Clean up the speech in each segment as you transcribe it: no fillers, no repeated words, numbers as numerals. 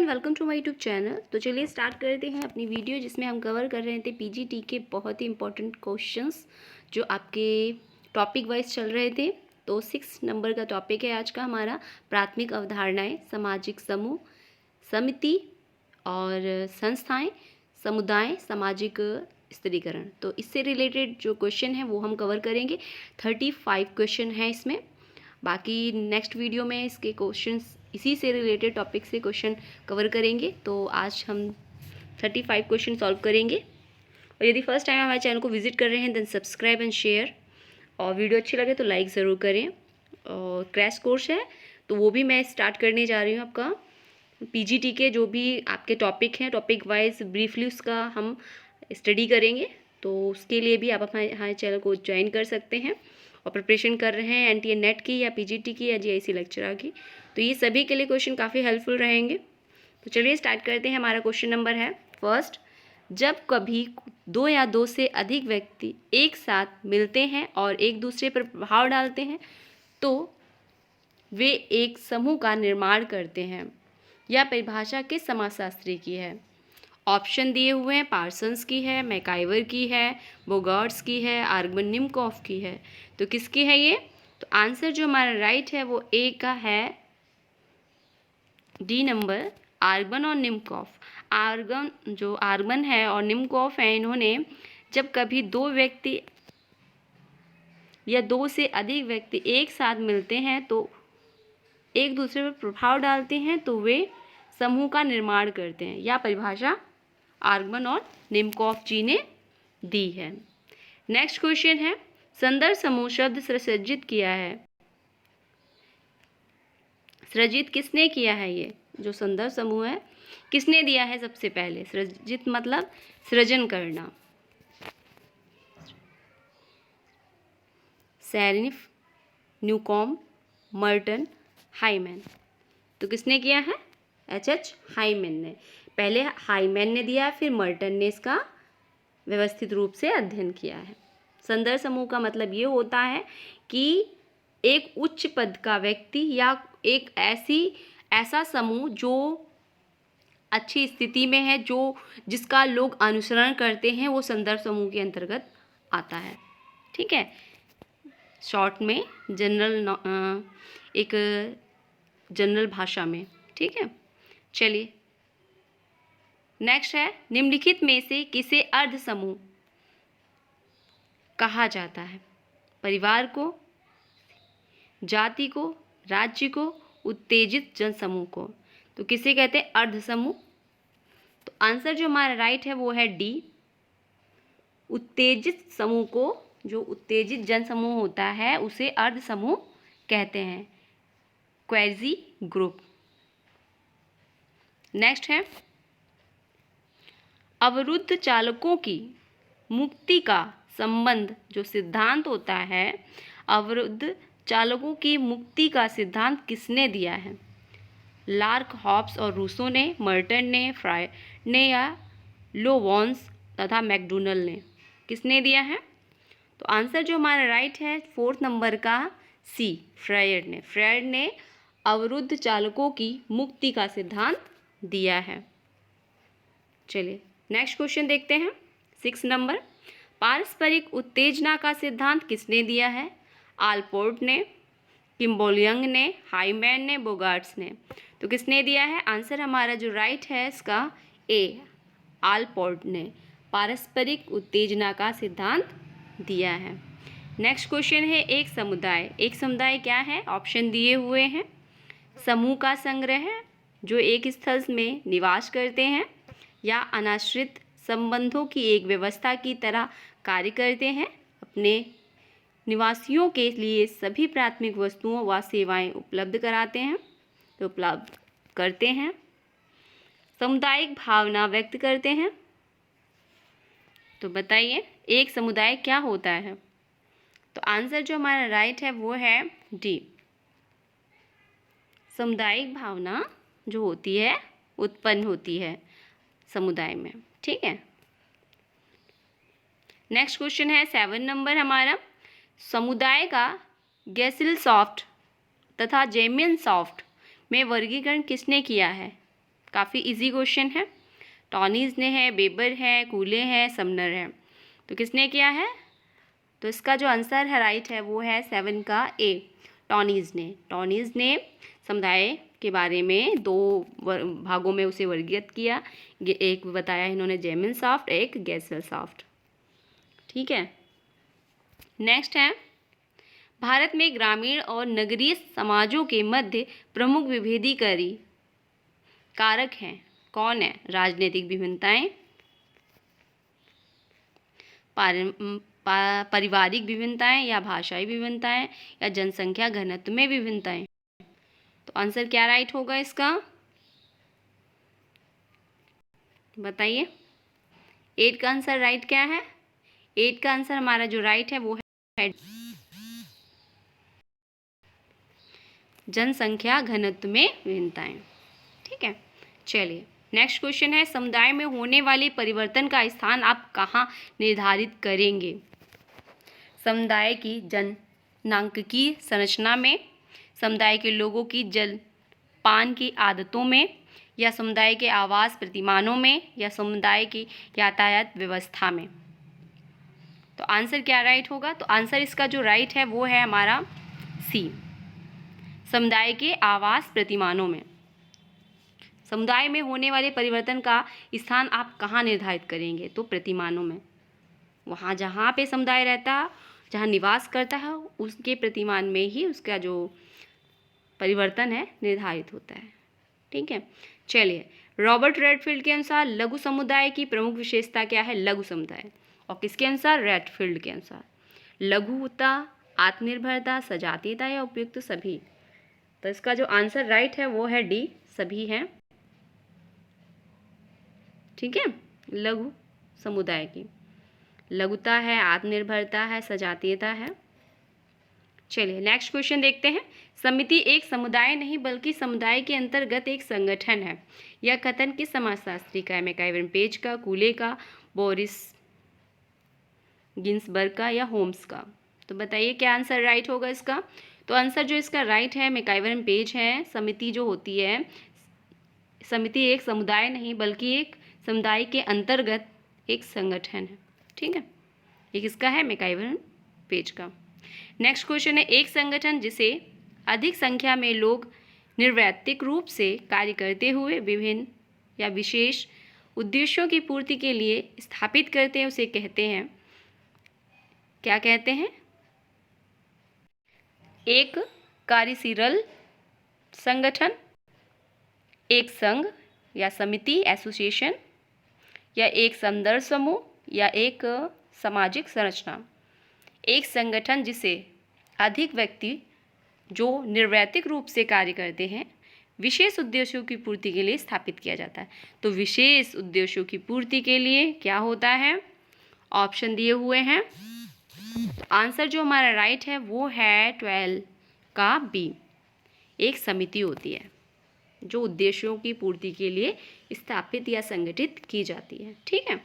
And welcome to my YouTube channel. तो चलिए start करते हैं अपनी वीडियो, जिसमें हम कवर कर रहे थे पीजीटी के बहुत ही इंपॉर्टेंट क्वेश्चंस जो आपके टॉपिक वाइज चल रहे थे। तो 6 नंबर का टॉपिक है आज का हमारा, प्राथमिक अवधारणाएं, सामाजिक समूह, समिति और संस्थाएं, समुदाय, सामाजिक स्थिरीकरण। तो इससे रिलेटेड जो क्वेश्चन है वो हम कवर करेंगे। 35 क्वेश्चन हैं इसमें। बाकी नेक्स्ट वीडियो में इसके क्वेश्चंस इसी से रिलेटेड टॉपिक से क्वेश्चन कवर करेंगे। तो आज हम 35 क्वेश्चन सॉल्व करेंगे। और यदि फर्स्ट टाइम हमारे चैनल को विजिट कर रहे हैं देन सब्सक्राइब एंड शेयर, और वीडियो अच्छी लगे तो लाइक ज़रूर करें। और क्रैश कोर्स है तो वो भी मैं स्टार्ट करने जा रही हूँ आपका। पीजीटी के जो भी आपके टॉपिक हैं, टॉपिक वाइज ब्रीफली उसका हम स्टडी करेंगे। तो उसके लिए भी आप हमारे चैनल को ज्वाइन कर सकते हैं और प्रिपरेशन कर रहे हैं एनटीए नेट की या पीजीटी की या जीआईसी लेक्चरर की, तो ये सभी के लिए क्वेश्चन काफ़ी हेल्पफुल रहेंगे। तो चलिए स्टार्ट करते हैं। हमारा क्वेश्चन नंबर है फर्स्ट, जब कभी दो या दो से अधिक व्यक्ति एक साथ मिलते हैं और एक दूसरे पर प्रभाव डालते हैं तो वे एक समूह का निर्माण करते हैं। यह परिभाषा किस समाजशास्त्री की है? ऑप्शन दिए हुए हैं, पार्सन्स की है, मैकाइवर की है, बोगार्ट्स की है, आर्गमन निम्कॉफ की है। तो किसकी है ये? तो आंसर जो हमारा राइट है वो ए का है, डी नंबर, आर्गमन और निम्कॉफ। आर्गमन है और निम्कॉफ है, इन्होंने जब कभी दो व्यक्ति या दो से अधिक व्यक्ति एक साथ मिलते हैं तो एक दूसरे पर प्रभाव डालते हैं तो वे समूह का निर्माण करते हैं। यह परिभाषा आर्गमन और निम्कॉफ जी ने दी है। नेक्स्ट क्वेश्चन है, संदर्भ समूह शब्द सृजित किया है, सृजित किसने किया है? ये जो संदर्भ समूह है किसने दिया है? सबसे पहले सृजित मतलब सृजन करना, सैरिफ, न्यूकॉम्ब, मर्टन, हाइमैन। तो किसने किया है? एच हाइमैन ने। पहले हाइमैन ने दिया है, फिर मर्टन ने इसका व्यवस्थित रूप से अध्ययन किया है। संदर्भ समूह का मतलब ये होता है कि एक उच्च पद का व्यक्ति या एक ऐसा समूह जो अच्छी स्थिति में है, जो जिसका लोग अनुसरण करते हैं, वो संदर्भ समूह के अंतर्गत आता है। ठीक है, शॉर्ट में एक जनरल भाषा में। ठीक है, चलिए नेक्स्ट है, निम्नलिखित में से किसे अर्ध समूह कहा जाता है? परिवार को, जाति को, राज्य को, उत्तेजित जनसमूह को। तो किसे कहते हैं? अर्ध समूह। तो आंसर जो हमारा राइट है वो है डी, उत्तेजित समूह को, जो उत्तेजित जनसमूह होता है उसे अर्ध समूह कहते हैं, क्वेजी ग्रुप। नेक्स्ट है, अवरुद्ध चालकों की मुक्ति का संबंध जो सिद्धांत होता है, अवरुद्ध चालकों की मुक्ति का सिद्धांत किसने दिया है? लार्क, हॉब्स और रूसो ने, मर्टन ने, फ्राय ने या लोवॉन्स तथा मैकडोनल ने। किसने दिया है? तो आंसर जो हमारा राइट है 4th नंबर का सी, फ्रायड ने। फ्रायड ने अवरुद्ध चालकों की मुक्ति का सिद्धांत दिया है। चलिए नेक्स्ट क्वेश्चन देखते हैं, 6 नंबर, पारस्परिक उत्तेजना का सिद्धांत किसने दिया है? आलपोर्ट ने, किम्बोलियंग ने, हाइमैन ने, बोगार्ट्स ने। तो किसने दिया है? आंसर हमारा जो राइट है इसका ए, आलपोर्ट ने पारस्परिक उत्तेजना का सिद्धांत दिया है। नेक्स्ट क्वेश्चन है, एक समुदाय। एक समुदाय क्या है? ऑप्शन दिए हुए हैं, समूह का संग्रह जो एक स्थल में निवास करते हैं या अनाश्रित संबंधों की एक व्यवस्था की तरह कार्य करते हैं, अपने निवासियों के लिए सभी प्राथमिक वस्तुओं व सेवाएं उपलब्ध कराते हैं, तो उपलब्ध करते हैं, सामुदायिक भावना व्यक्त करते हैं। तो बताइए एक समुदाय क्या होता है? तो आंसर जो हमारा राइट है वो है डी, सामुदायिक भावना जो होती है उत्पन्न होती है समुदाय में। ठीक है, नेक्स्ट क्वेश्चन है 7 नंबर हमारा, समुदाय का गैसिल सॉफ्ट तथा जेमियन सॉफ्ट में वर्गीकरण किसने किया है? काफ़ी इजी क्वेश्चन है। टॉनीज ने है, बेबर है, कूले हैं, समनर है। तो किसने किया है? तो इसका जो आंसर है राइट है वो है 7 का ए, टॉनीज ने। टॉनीज ने समुदाय के बारे में 2 भागों में उसे वर्गीकृत किया। एक बताया इन्होंने जेमिनसॉफ्ट, एक गेसलसॉफ्ट। ठीक है। नेक्स्ट है, भारत में ग्रामीण और नगरीय समाजों के मध्य प्रमुख विभेदीकारी कारक हैं। कौन है? राजनीतिक विभिन्नताएं, पारिवारिक विभिन्नताएं, या भाषाई विभिन्नताएं, या जनसंख्या घनत्व में विभिन्नताएं। तो आंसर क्या राइट होगा इसका? बताइए। 8 का आंसर राइट क्या है? 8 का आंसर हमारा जो राइट है वो है जनसंख्या घनत्व में विभिन्नताएं। ठीक है। चलिए नेक्स्ट क्वेश्चन है, समुदाय में होने वाले परिवर्तन का स्थान आप कहाँ निर्धारित करेंगे? समुदाय की जननांगकी संरचना में, समुदाय के लोगों की जलपान की आदतों में, या समुदाय के आवास प्रतिमानों में, या समुदाय की यातायात व्यवस्था में। तो आंसर क्या राइट होगा? तो आंसर इसका जो राइट है वो है हमारा सी, समुदाय के आवास प्रतिमानों में। समुदाय में होने वाले परिवर्तन का स्थान आप कहाँ निर्धारित करेंगे? तो प्रतिमानों में। वहाँ जहाँ पे समुदाय रहता, जहाँ निवास करता है, उसके प्रतिमान में ही उसका जो परिवर्तन है निर्धारित होता है। ठीक है। चलिए, रॉबर्ट रेडफील्ड के अनुसार लघु समुदाय की प्रमुख विशेषता क्या है? लघु समुदाय। और किसके अनुसार? रेडफील्ड के अनुसार। लघुता, आत्मनिर्भरता, सजातीयता, या उपयुक्त सभी। तो इसका जो आंसर राइट है वो है डी, सभी हैं। ठीक है। लघु समुदाय की लघुता है, आत्मनिर्भरता है, सजातीयता है। चलिए नेक्स्ट क्वेश्चन देखते हैं, समिति एक समुदाय नहीं बल्कि समुदाय के अंतर्गत एक संगठन है। यह कथन किस समाजशास्त्री का है? मैकइवर पेज का, कूले का, बोरिस गिन्सबर्ग का, या होम्स का। तो बताइए क्या आंसर राइट होगा इसका? तो आंसर जो इसका राइट है मैकइवर पेज है। समिति जो होती है, समिति एक समुदाय नहीं बल्कि एक समुदाय के अंतर्गत एक संगठन है। ठीक है। ये किसका है? मैकइवर पेज का। नेक्स्ट क्वेश्चन है, एक संगठन जिसे अधिक संख्या में लोग निर्वैयक्तिक रूप से कार्य करते हुए विभिन्न या विशेष उद्देश्यों की पूर्ति के लिए स्थापित करते हैं, उसे कहते हैं, क्या कहते हैं? एक कार्यशील संगठन, एक संघ या समिति एसोसिएशन, या एक संदर्भ समूह, या एक सामाजिक संरचना। एक संगठन जिसे अधिक व्यक्ति जो निर्वैयक्तिक रूप से कार्य करते हैं विशेष उद्देश्यों की पूर्ति के लिए स्थापित किया जाता है। तो विशेष उद्देश्यों की पूर्ति के लिए क्या होता है? ऑप्शन दिए हुए हैं। तो आंसर जो हमारा राइट है वो है 12 का बी, एक समिति होती है जो उद्देश्यों की पूर्ति के लिए स्थापित या संगठित की जाती है। ठीक है।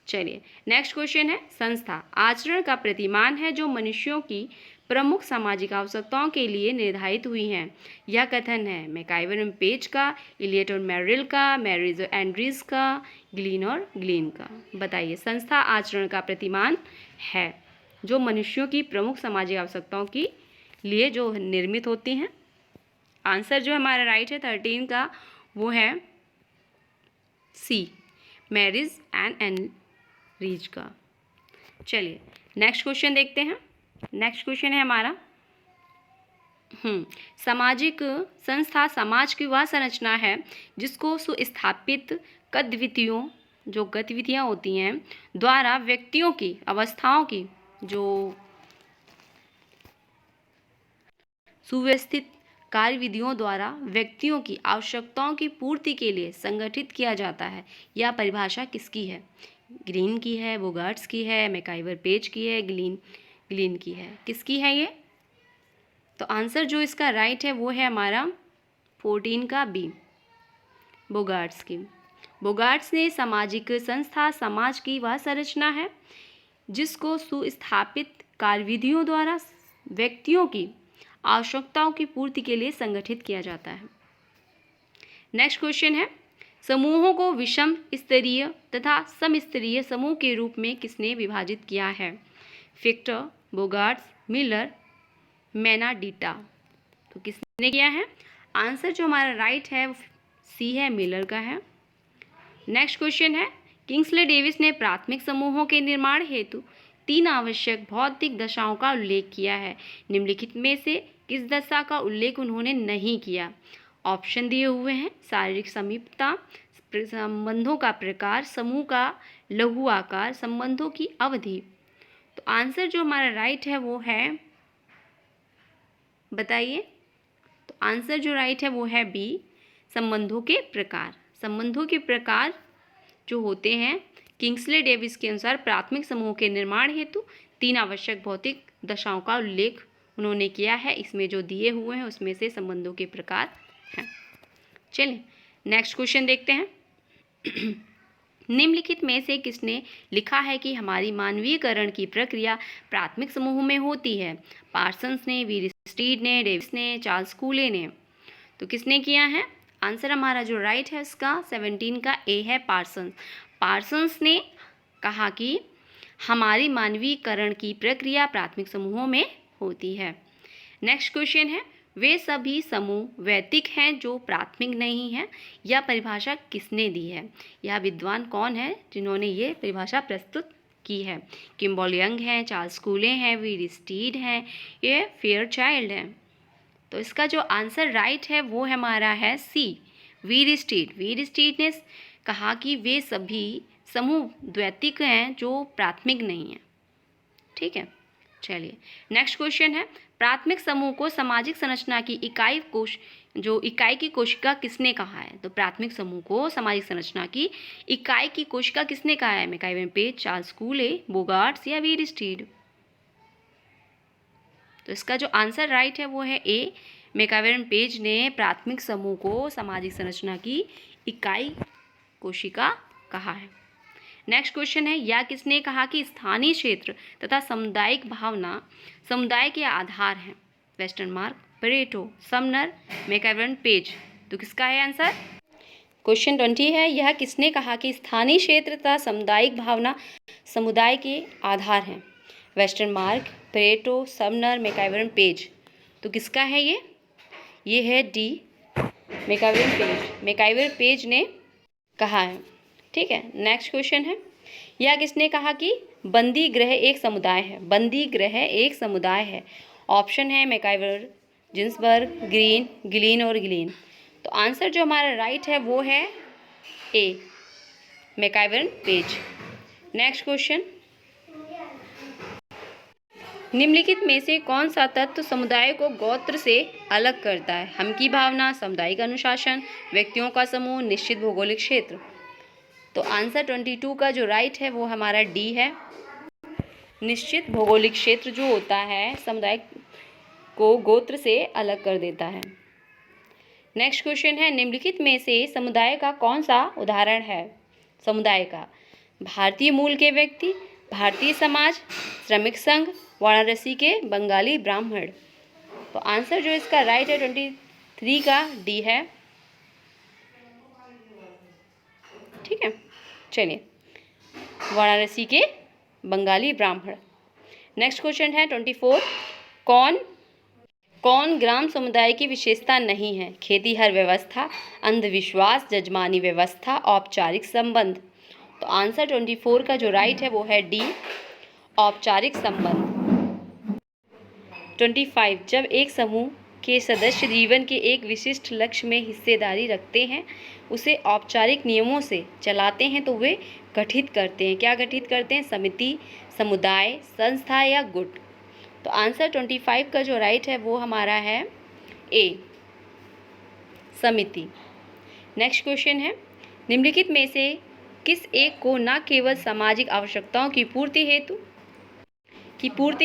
चलिए नेक्स्ट क्वेश्चन है, संस्था आचरण का प्रतिमान है जो मनुष्यों की प्रमुख सामाजिक आवश्यकताओं के लिए निर्धारित हुई हैं। यह कथन है मैकइवर पेज का, इलियट और मेरिल का, मैरिज और एंड्रीज का, ग्लीन और ग्लीन का। बताइए, संस्था आचरण का प्रतिमान है जो मनुष्यों की प्रमुख सामाजिक आवश्यकताओं के लिए जो निर्मित होती हैं। आंसर जो हमारा राइट है 13 का वो है सी, मैरिज एंड एंड्रीज का। चलिए नेक्स्ट क्वेश्चन देखते हैं। नेक्स्ट क्वेश्चन है हमारा, सामाजिक संस्था समाज की वह संरचना है जिसको सुस्थापित गतिविधियाँ होती हैं द्वारा व्यक्तियों की अवस्थाओं की जो सुव्यवस्थित कार्यविधियों द्वारा व्यक्तियों की आवश्यकताओं की पूर्ति के लिए संगठित किया जाता है। यह परिभाषा किसकी है? ग्रीन की है, बोगार्ट्स की है, मैकइवर पेज की है, ग्लीन की है। किसकी है ये? तो आंसर जो इसका राइट है वो है हमारा 14 का बी, बोगार्ट्स की। बोगार्ट्स ने सामाजिक संस्था समाज की वह संरचना है जिसको सुस्थापित कार्यविधियों द्वारा व्यक्तियों की आवश्यकताओं की पूर्ति के लिए संगठित किया जाता है। नेक्स्ट क्वेश्चन है, समूहों को विषम स्तरीय तथा समस्तरीय समूह के रूप में किसने विभाजित किया है? फिक्टर, बोगार्ट्स, मिलर, मेनाडिटा। तो किसने किया है? आंसर जो हमारा राइट है वो सी है, मिलर का है। नेक्स्ट क्वेश्चन है, किंग्सले डेविस ने प्राथमिक समूहों के निर्माण हेतु 3 आवश्यक भौतिक दशाओं का उल्लेख किया है। निम्नलिखित में से किस दशा का उल्लेख उन्होंने नहीं किया? ऑप्शन दिए हुए हैं, शारीरिक समीपता, संबंधों का प्रकार, समूह का लघु आकार, संबंधों की अवधि। तो आंसर जो हमारा राइट है वो है, बताइए। तो आंसर जो राइट है वो है बी, संबंधों के प्रकार। संबंधों के प्रकार जो होते हैं किंग्सले डेविस के अनुसार प्राथमिक समूह के निर्माण हेतु 3 आवश्यक भौतिक दशाओं का उल्लेख उन्होंने किया है। इसमें जो दिए हुए हैं उसमें से संबंधों के प्रकार हैं। चलिए नेक्स्ट क्वेश्चन देखते हैं। निम्नलिखित में से किसने लिखा है कि हमारी मानवीयकरण की प्रक्रिया प्राथमिक समूह में होती है? पार्सन्स ने, वीरस्टीड ने, डेविस ने, चार्ल्स कूले ने। तो किसने किया है? आंसर हमारा जो राइट है इसका 17 का ए है, पार्सन्स। पार्सन्स ने कहा कि हमारी मानवीयकरण की प्रक्रिया प्राथमिक समूहों में होती है। नेक्स्ट क्वेश्चन है, वे सभी समूह वैयक्तिक हैं जो प्राथमिक नहीं हैं। यह परिभाषा किसने दी है? यह विद्वान कौन है जिन्होंने ये परिभाषा प्रस्तुत की है? किम्बल यंग हैं, चार्ल्स कूले हैं, वीरस्टीड हैं, ये फेयरचाइल्ड हैं। तो इसका जो आंसर राइट है वो हमारा है सी, वीरस्टीड। वीरस्टीड ने कहा कि वे सभी समूह द्वैतिक हैं जो प्राथमिक नहीं हैं। ठीक है, चलिए नेक्स्ट क्वेश्चन है, प्राथमिक समूह को सामाजिक संरचना की इकाई की कोशिका किसने कहा है? तो प्राथमिक समूह को सामाजिक संरचना की इकाई की कोशिका किसने कहा है? मैकआइवर पेज, चार्ल्स कूले, बोगार्ट्स या वीरस्टीड। तो इसका जो आंसर राइट है वो है ए, मैकआइवर पेज ने प्राथमिक समूह को सामाजिक संरचना की इकाई कोशिका कहा है। नेक्स्ट क्वेश्चन है, यह किसने कहा कि स्थानीय क्षेत्र तथा सामुदायिक भावना समुदाय के आधार हैं? Westermarck, Pareto, Sumner, MacIver Page. तो किसका है आंसर? क्वेश्चन 20 है, यह किसने कहा कि स्थानीय क्षेत्र तथा सामुदायिक भावना समुदाय के आधार हैं? Westermarck, Pareto, Sumner, MacIver Page. तो किसका है ये? ये है D, MacIver Page. MacIver Page ने कहा है। ठीक है, नेक्स्ट क्वेश्चन है, यह किसने कहा कि बंदी गृह एक समुदाय है? बंदी गृह एक समुदाय है। ऑप्शन है मैकआइवर, जिन्सबर्ग, ग्रीन, गिलीन और गिलीन। तो आंसर जो हमारा राइट है वो है ए, मैकआइवर पेज। नेक्स्ट क्वेश्चन, निम्नलिखित में से कौन सा तत्व समुदाय को गोत्र से अलग करता है? हम की भावना, सामुदायिक अनुशासन, व्यक्तियों का समूह, निश्चित भौगोलिक क्षेत्र। तो आंसर 22 का जो राइट है वो हमारा डी है, निश्चित भौगोलिक क्षेत्र जो होता है समुदाय को गोत्र से अलग कर देता है। नेक्स्ट क्वेश्चन है, निम्नलिखित में से समुदाय का कौन सा उदाहरण है? समुदाय का भारतीय मूल के व्यक्ति, भारतीय समाज, श्रमिक संघ, वाराणसी के बंगाली ब्राह्मण। तो आंसर जो इसका राइट है 23 का डी है। ठीक है, चलिए, वाराणसी के बंगाली ब्राह्मण। नेक्स्ट क्वेश्चन है 24, कौन ग्राम समुदाय की विशेषता नहीं है? खेतीहर व्यवस्था, अंधविश्वास, जजमानी व्यवस्था, औपचारिक संबंध। तो आंसर 24 का जो राइट है वो है डी, औपचारिक संबंध। 25, जब एक समूह के सदस्य जीवन के एक विशिष्ट लक्ष्य में हिस्सेदारी रखते हैं, उसे औपचारिक नियमों से चलाते हैं, तो वे गठित करते हैं। क्या गठित करते हैं? समिति, समुदाय, संस्था या गुट। तो आंसर 25 का जो राइट है वो हमारा है ए, समिति। नेक्स्ट क्वेश्चन है, निम्नलिखित में से किस एक को न केवल सामाजिक आवश्यकताओं की पूर्ति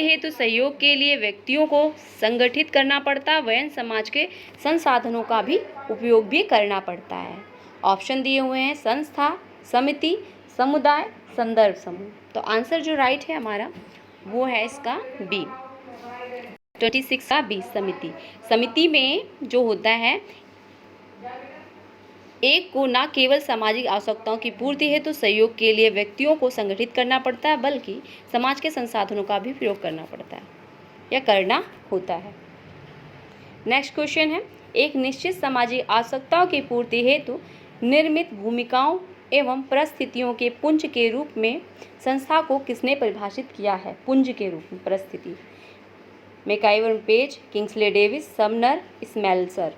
हेतु सहयोग के लिए व्यक्तियों को संगठित करना पड़ता, वयन समाज के संसाधनों का भी उपयोग भी करना पड़ता है? ऑप्शन दिए हुए हैं, संस्था, समिति, समुदाय, संदर्भ समूह। तो आंसर जो राइट है हमारा वो है इसका बी, 26 का बी, समिति। समिति में जो होता है एक को न केवल सामाजिक आवश्यकताओं की पूर्ति हेतु सहयोग के लिए व्यक्तियों को संगठित करना पड़ता है, बल्कि समाज के संसाधनों का भी प्रयोग करना पड़ता है या करना होता है। नेक्स्ट क्वेश्चन है, एक निश्चित सामाजिक आवश्यकताओं की पूर्ति हेतु निर्मित भूमिकाओं एवं परिस्थितियों के पुंज के रूप में संस्था को किसने परिभाषित किया है? पुंज के रूप में परिस्थिति, MacIver Page, Kingsley Davis, Sumner, Smelser.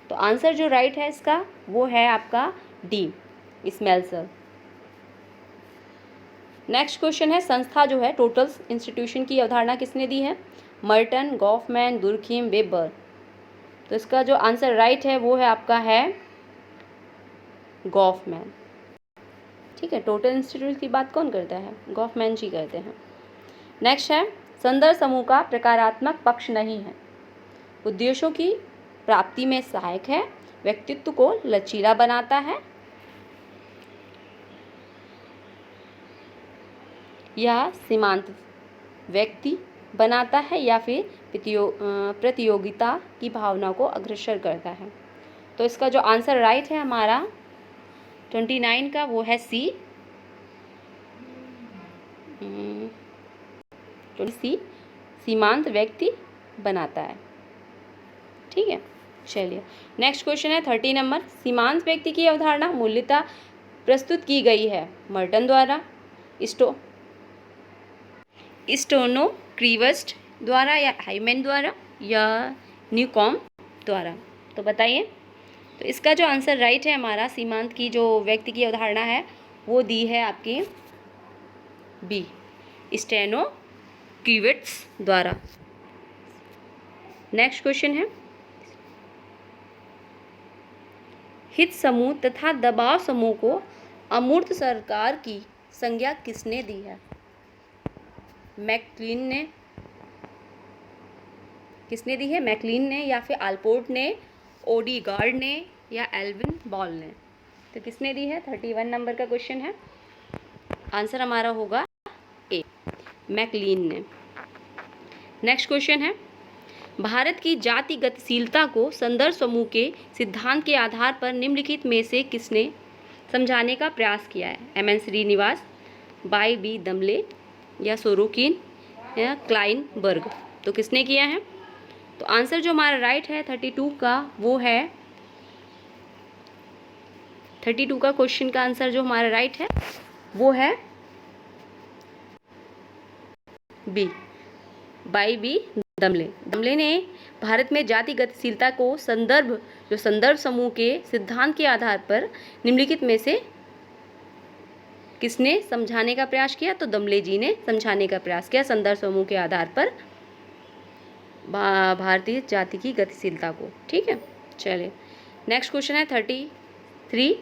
तो आंसर जो राइट है इसका वो है आपका डी, स्मेल्सर। नेक्स्ट क्वेश्चन है, संस्था जो है टोटल इंस्टीट्यूशन की अवधारणा किसने दी है? Merton, Goffman, Durkheim, weber. तो इसका जो आंसर राइट है वो है आपका है गॉफमैन। ठीक है, टोटल इंस्टीट्यूट की बात कौन करता है? गॉफमैन जी करते हैं। नेक्स्ट है, संदर्भ समूह का प्रकारात्मक पक्ष नहीं है, उद्देश्यों की प्राप्ति में सहायक है, व्यक्तित्व को लचीला बनाता है, यह सीमांत व्यक्ति बनाता है, या फिर प्रतियोगिता की भावना को अग्रसर करता है। तो इसका जो आंसर राइट है हमारा 29 का वो है सी, सीमांत व्यक्ति बनाता है। ठीक है, चलिए नेक्स्ट क्वेश्चन है 30 नंबर, सीमांत व्यक्ति की अवधारणा मूल्यता प्रस्तुत की गई है मर्टन द्वारा, स्टोनो क्रीवस्ट द्वारा, या हाइमैन द्वारा, या न्यूकॉम द्वारा। तो बताइए। तो इसका जो आंसर राइट है हमारा, सीमांत की जो व्यक्ति की अवधारणा है वो दी है आपकी बी, स्टेनो क्रीवट्स द्वारा। नेक्स्ट क्वेश्चन है, हित समूह तथा दबाव समूह को अमूर्त सरकार की संज्ञा किसने दी है? मैकक्लीन ने। किसने दी है? मैकक्लीन ने, या फिर आलपोर्ट ने, ओडीगार्ड ने, या एल्विन बॉल ने। तो किसने दी है? 31 नंबर का क्वेश्चन है, आंसर हमारा होगा ए, मैकक्लीन ने। नेक्स्ट क्वेश्चन है, भारत की जाति गतिशीलता को संदर्भ समूह के सिद्धांत के आधार पर निम्नलिखित में से किसने समझाने का प्रयास किया है? एम.एन. श्रीनिवास, बाई बी दमले, या सोरोकिन, या क्लाइनबर्ग। तो किसने किया है? तो आंसर जो हमारा राइट है 32 का वो है, 32 का क्वेश्चन का आंसर जो हमारा राइट है वो है बी, बाई बी दमले। दमले ने भारत में जाति गतिशीलता को संदर्भ समूह के सिद्धांत के आधार पर निम्नलिखित में से किसने समझाने का प्रयास किया? तो दमले जी ने समझाने का प्रयास किया संदर्भ समूह के आधार पर भारतीय जाति की गतिशीलता को। ठीक है, चलिए नेक्स्ट क्वेश्चन है 33,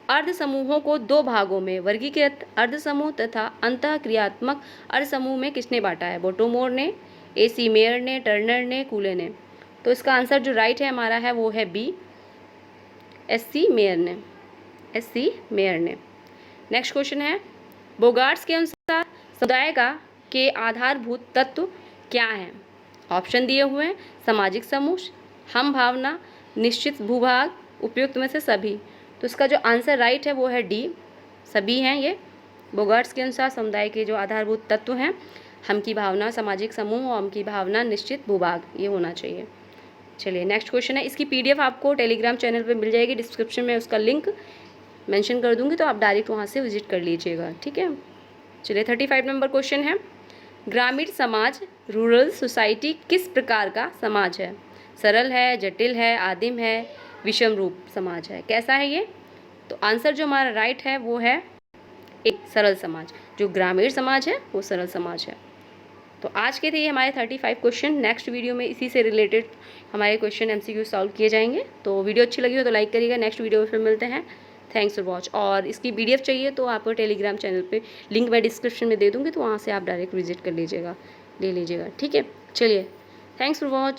अर्ध समूहों को दो भागों में वर्गीकृत अर्ध समूह तथा अंतःक्रियात्मक अर्ध समूह में किसने बांटा है? बोटोमोर ने, ए.सी. मेयर ने, टर्नर ने, कूले ने। तो इसका आंसर जो राइट है हमारा है वो है बी, एस.सी. मेयर ने, एस.सी. मेयर ने। नेक्स्ट क्वेश्चन है, बोगार्ट्स के अनुसार समुदाय के आधारभूत तत्व क्या हैं? ऑप्शन दिए हुए हैं, सामाजिक समूह, हम भावना, निश्चित भूभाग, उपयुक्त में से सभी। तो इसका जो आंसर राइट है वो है डी, सभी हैं ये। बोगार्ट्स के अनुसार समुदाय के जो आधारभूत तत्व हैं, हम की भावना, सामाजिक समूह, और हम की भावना, निश्चित भूभाग, ये होना चाहिए। चलिए नेक्स्ट क्वेश्चन है, इसकी PDF आपको टेलीग्राम चैनल पे मिल जाएगी, डिस्क्रिप्शन में उसका लिंक मेंशन कर दूंगी, तो आप डायरेक्ट वहाँ से विजिट कर लीजिएगा। ठीक है, चलिए 35 नंबर क्वेश्चन है, ग्रामीण समाज, रूरल सोसाइटी किस प्रकार का समाज है? सरल है, जटिल है, आदिम है, विषम रूप समाज है, कैसा है ये? तो आंसर जो हमारा राइट है वो है एक, सरल समाज। जो ग्रामीण समाज है वो सरल समाज है। तो आज के थे ये हमारे 35 क्वेश्चन। नेक्स्ट वीडियो में इसी से रिलेटेड हमारे क्वेश्चन MCQ सॉल्व किए जाएंगे। तो वीडियो अच्छी लगी हो तो लाइक करिएगा। नेक्स्ट वीडियो में फिर मिलते हैं। Thanks for watch. और इसकी PDF चाहिए तो आपको टेलीग्राम चैनल पे लिंक मैं डिस्क्रिप्शन में दे दूँगी, तो वहाँ से आप डायरेक्ट विजिट कर लीजिएगा, ले लीजिएगा। ठीक है, चलिए, थैंक्स फॉर वॉच।